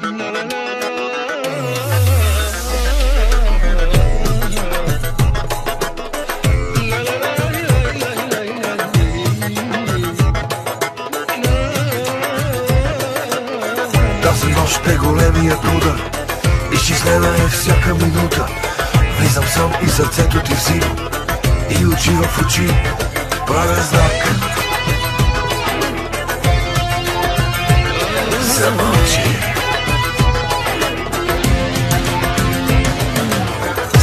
Тази нощ е големият удар, изчислена е всяка минута. Влизам сам и сърцето ти взимам, и очи в очи правя знак. Замълчи.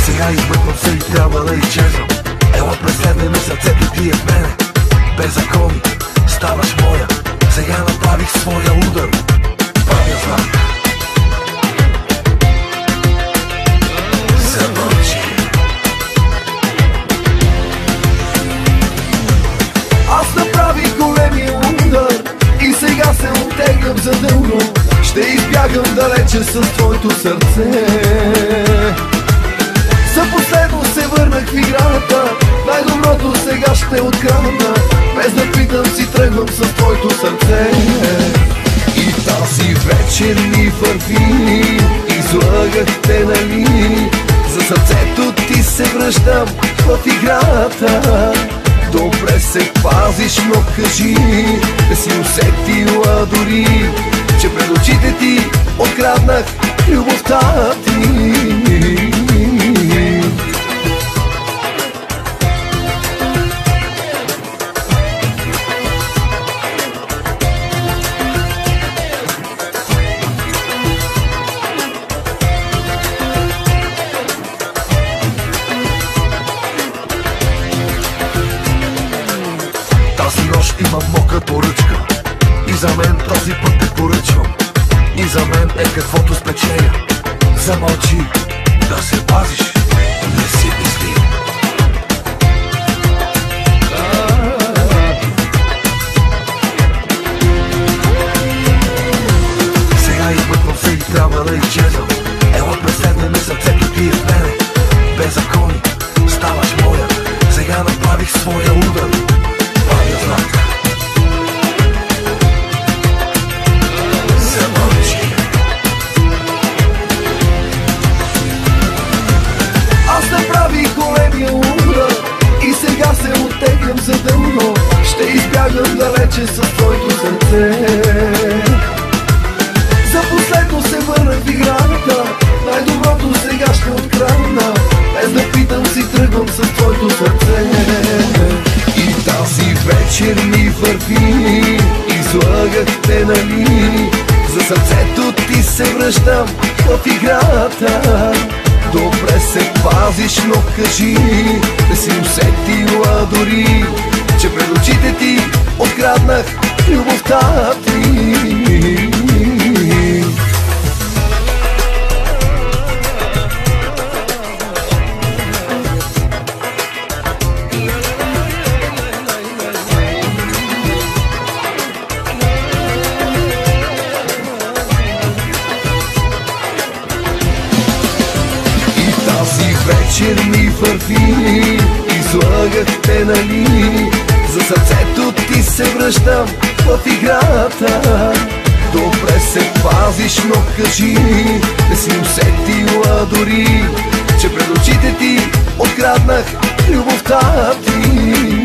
Сега измъквам се и трябва да изчезвам. Ела преследвай ме, сърцето ти е в мене. Без закони ставаш моя. Сега направих своя удар, правя знак. Замълчи. Аз направих големия удар и сега се оттеглям задълго. Ще избягам далече с твоето сърце. За последно се върнах в играта, най-доброто сега ще открадна. Без да питам си тръгвам с твоето сърце. И тази вечер ми върви, излагах те, нали? За сърцето ти се връщам в играта. Добре се пазиш, но кажи, да си усетила дори, че пред очите ти откраднах любовта ти. Тази нощ имам мокра поръчка и за мен този път те поръчвам. И за мен е каквото спечеля. Замълчи, да се пазиш, не си мисли. Сега измъквам се и трябва да изчезвам. Ела преследвай ме, сърцето ти е в мене. Без закони ставаш моя. Сега направих своя удар, правя знак. Замълчи. Аз направих големия удар и сега се оттеглям задълго. Ще избягам далече с твоето сърце. За последно се върнах в играта, най-доброто сега ще открадна. Без да питам си тръгвам с твоето сърце. И тази вечер ми върви, излагах те, нали? За сърцето ти се връщам в играта. Добре се пазиш, но кажи, да си усетила дори, че пред очите ти откраднах любовта ти. Вечер ми върви, излагах те, нали? За сърцето ти се връщам в играта. Добре се пазиш, но кажи, да си усетила дори, че пред очите ти откраднах любовта ти.